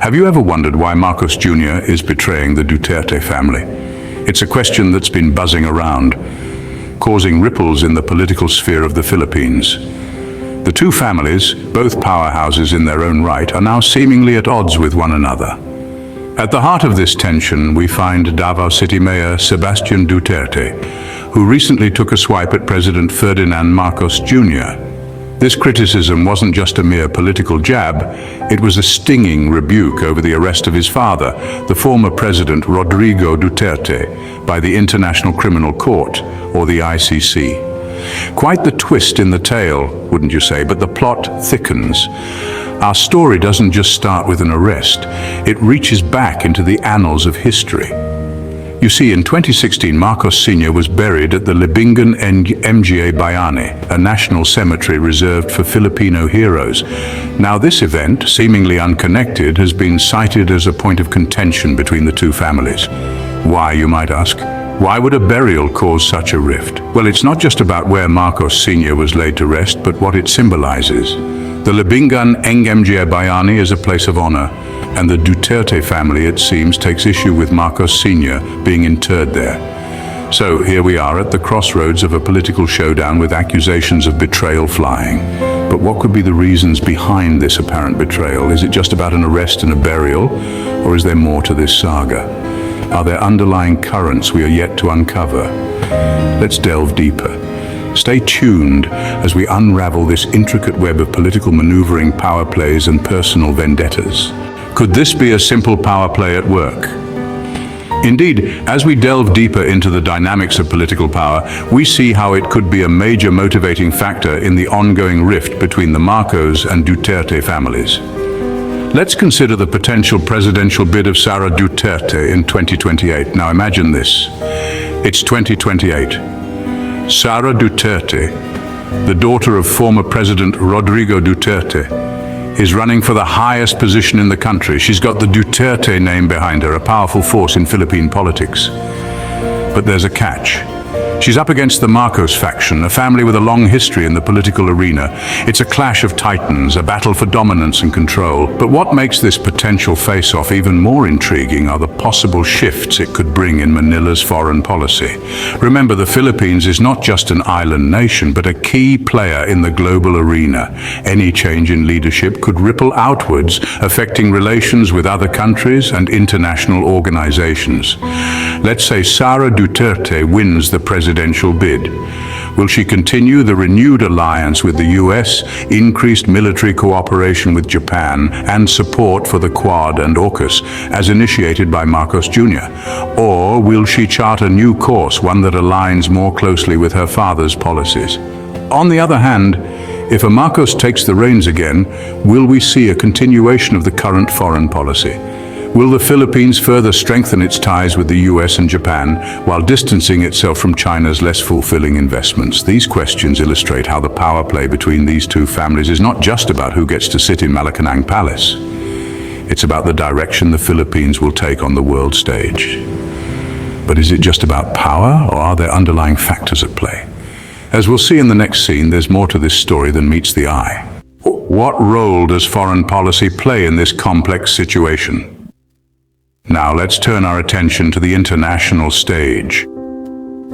Have you ever wondered why Marcos Jr. is betraying the Duterte family? It's a question that's been buzzing around, causing ripples in the political sphere of the Philippines. The two families, both powerhouses in their own right, are now seemingly at odds with one another. At the heart of this tension, we find Davao City Mayor Sebastian Duterte, who recently took a swipe at President Ferdinand Marcos Jr. This criticism wasn't just a mere political jab, it was a stinging rebuke over the arrest of his father, the former President Rodrigo Duterte, by the International Criminal Court, or the ICC. Quite the twist in the tale, wouldn't you say, but the plot thickens. Our story doesn't just start with an arrest, it reaches back into the annals of history. You see, in 2016, Marcos Sr. was buried at the Libingan Mga Bayani, a national cemetery reserved for Filipino heroes. Now, this event, seemingly unconnected, has been cited as a point of contention between the two families. Why, you might ask? Why would a burial cause such a rift? Well, it's not just about where Marcos Sr. was laid to rest, but what it symbolizes. The Libingan Mga Bayani is a place of honor, and the Duterte family, it seems, takes issue with Marcos Sr. being interred there. So here we are at the crossroads of a political showdown with accusations of betrayal flying. But what could be the reasons behind this apparent betrayal? Is it just about an arrest and a burial, or is there more to this saga? Are there underlying currents we are yet to uncover? Let's delve deeper. Stay tuned as we unravel this intricate web of political maneuvering, power plays, and personal vendettas. Could this be a simple power play at work? Indeed, as we delve deeper into the dynamics of political power, we see how it could be a major motivating factor in the ongoing rift between the Marcos and Duterte families. Let's consider the potential presidential bid of Sara Duterte in 2028. Now imagine this. It's 2028. Sara Duterte, the daughter of former President Rodrigo Duterte, is running for the highest position in the country. She's got the Duterte name behind her, a powerful force in Philippine politics. But there's a catch. She's up against the Marcos faction, a family with a long history in the political arena. It's a clash of titans, a battle for dominance and control. But what makes this potential face-off even more intriguing are the possible shifts it could bring in Manila's foreign policy. Remember, the Philippines is not just an island nation, but a key player in the global arena. Any change in leadership could ripple outwards, affecting relations with other countries and international organizations. Let's say Sara Duterte wins the presidential bid. Will she continue the renewed alliance with the US, increased military cooperation with Japan, and support for the Quad and AUKUS, as initiated by Marcos Jr.? Or will she chart a new course, one that aligns more closely with her father's policies? On the other hand, if a Marcos takes the reins again, will we see a continuation of the current foreign policy? Will the Philippines further strengthen its ties with the US and Japan while distancing itself from China's less fulfilling investments? These questions illustrate how the power play between these two families is not just about who gets to sit in Malacanang Palace. It's about the direction the Philippines will take on the world stage. But is it just about power, or are there underlying factors at play? As we'll see in the next scene, there's more to this story than meets the eye. What role does foreign policy play in this complex situation? Now let's turn our attention to the international stage.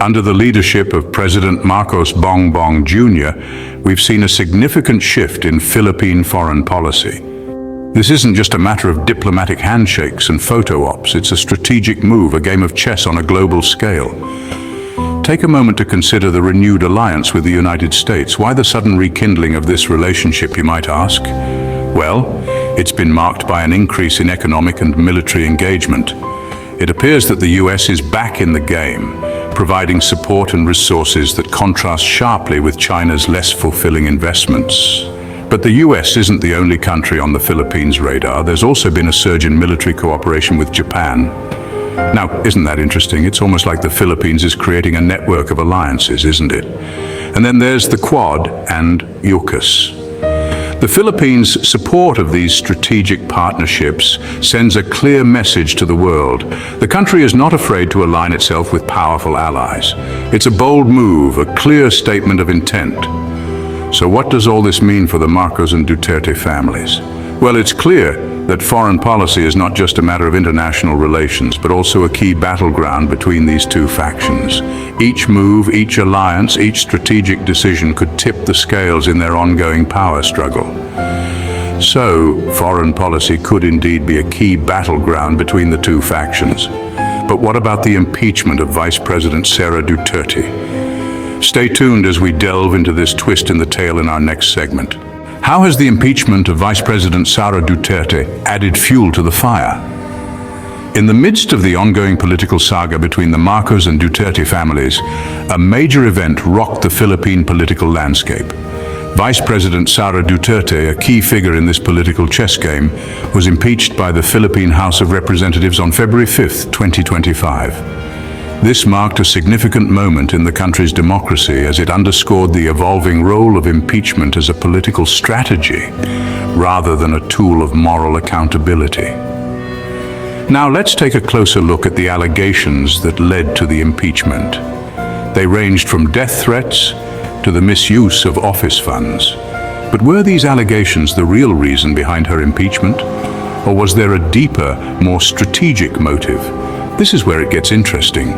Under the leadership of President Marcos Bongbong Jr., we've seen a significant shift in Philippine foreign policy. This isn't just a matter of diplomatic handshakes and photo ops, it's a strategic move, a game of chess on a global scale. Take a moment to consider the renewed alliance with the United States. Why the sudden rekindling of this relationship, you might ask? Well, it's been marked by an increase in economic and military engagement. It appears that the US is back in the game, providing support and resources that contrast sharply with China's less fulfilling investments. But the US isn't the only country on the Philippines' radar. There's also been a surge in military cooperation with Japan. Now, isn't that interesting? It's almost like the Philippines is creating a network of alliances, isn't it? And then there's the Quad and AUKUS. The Philippines' support of these strategic partnerships sends a clear message to the world. The country is not afraid to align itself with powerful allies. It's a bold move, a clear statement of intent. So what does all this mean for the Marcos and Duterte families? Well, it's clear. that foreign policy is not just a matter of international relations, but also a key battleground between these two factions. Each move, each alliance, each strategic decision could tip the scales in their ongoing power struggle. So, foreign policy could indeed be a key battleground between the two factions. But what about the impeachment of Vice President Sara Duterte? Stay tuned as we delve into this twist in the tale in our next segment. How has the impeachment of Vice President Sara Duterte added fuel to the fire? In the midst of the ongoing political saga between the Marcos and Duterte families, a major event rocked the Philippine political landscape. Vice President Sara Duterte, a key figure in this political chess game, was impeached by the Philippine House of Representatives on February 5, 2025. This marked a significant moment in the country's democracy as it underscored the evolving role of impeachment as a political strategy rather than a tool of moral accountability. Now let's take a closer look at the allegations that led to the impeachment. They ranged from death threats to the misuse of office funds. But were these allegations the real reason behind her impeachment? Or was there a deeper, more strategic motive? This is where it gets interesting.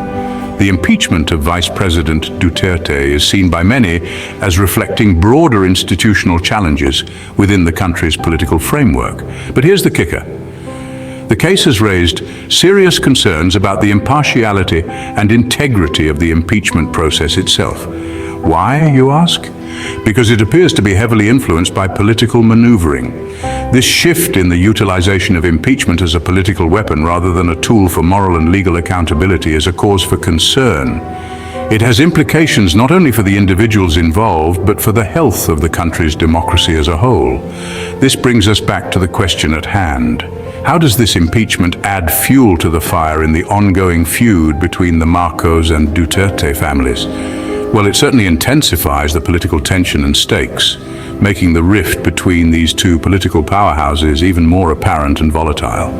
The impeachment of Vice President Duterte is seen by many as reflecting broader institutional challenges within the country's political framework. But here's the kicker. The case has raised serious concerns about the impartiality and integrity of the impeachment process itself. Why, you ask? Because it appears to be heavily influenced by political maneuvering. This shift in the utilization of impeachment as a political weapon rather than a tool for moral and legal accountability is a cause for concern. It has implications not only for the individuals involved, but for the health of the country's democracy as a whole. This brings us back to the question at hand. How does this impeachment add fuel to the fire in the ongoing feud between the Marcos and Duterte families? Well, it certainly intensifies the political tension and stakes, making the rift between these two political powerhouses even more apparent and volatile.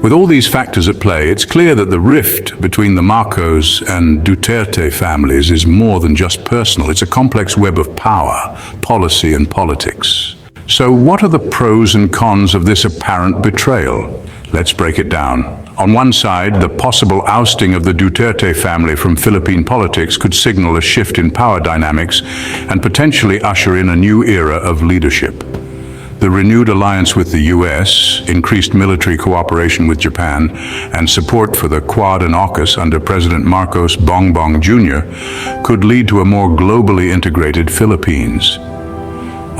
With all these factors at play, it's clear that the rift between the Marcos and Duterte families is more than just personal. It's a complex web of power, policy, and politics. So what are the pros and cons of this apparent betrayal? Let's break it down. On one side, the possible ousting of the Duterte family from Philippine politics could signal a shift in power dynamics and potentially usher in a new era of leadership. The renewed alliance with the US, increased military cooperation with Japan, and support for the Quad and AUKUS under President Marcos Bongbong Jr. could lead to a more globally integrated Philippines.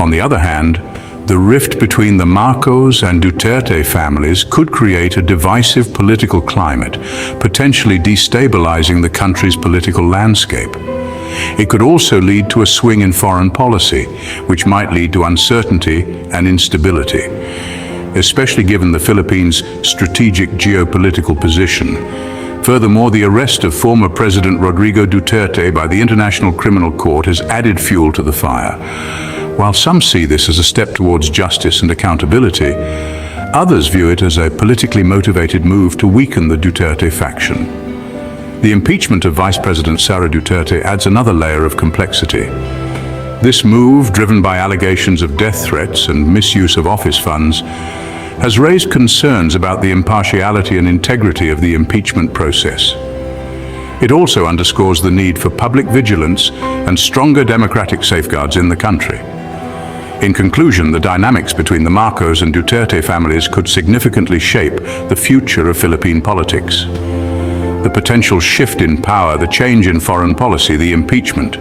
On the other hand, the rift between the Marcos and Duterte families could create a divisive political climate, potentially destabilizing the country's political landscape. It could also lead to a swing in foreign policy, which might lead to uncertainty and instability, especially given the Philippines' strategic geopolitical position. Furthermore, the arrest of former President Rodrigo Duterte by the International Criminal Court has added fuel to the fire. While some see this as a step towards justice and accountability, others view it as a politically motivated move to weaken the Duterte faction. The impeachment of Vice President Sara Duterte adds another layer of complexity. This move, driven by allegations of death threats and misuse of office funds, has raised concerns about the impartiality and integrity of the impeachment process. It also underscores the need for public vigilance and stronger democratic safeguards in the country. In conclusion, the dynamics between the Marcos and Duterte families could significantly shape the future of Philippine politics. The potential shift in power, the change in foreign policy, the impeachment,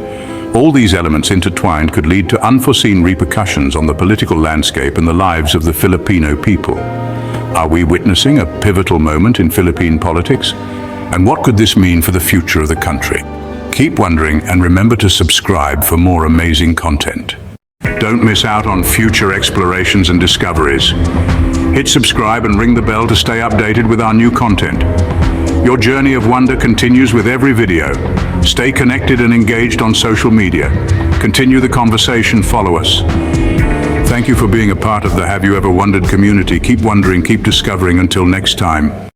all these elements intertwined could lead to unforeseen repercussions on the political landscape and the lives of the Filipino people. Are we witnessing a pivotal moment in Philippine politics? And what could this mean for the future of the country? Keep wondering and remember to subscribe for more amazing content. Don't miss out on future explorations and discoveries. Hit subscribe and ring the bell to stay updated with our new content. Your journey of wonder continues with every video. Stay connected and engaged on social media. Continue the conversation, follow us. Thank you for being a part of the Have You Ever Wondered community. Keep wondering, keep discovering. Until next time.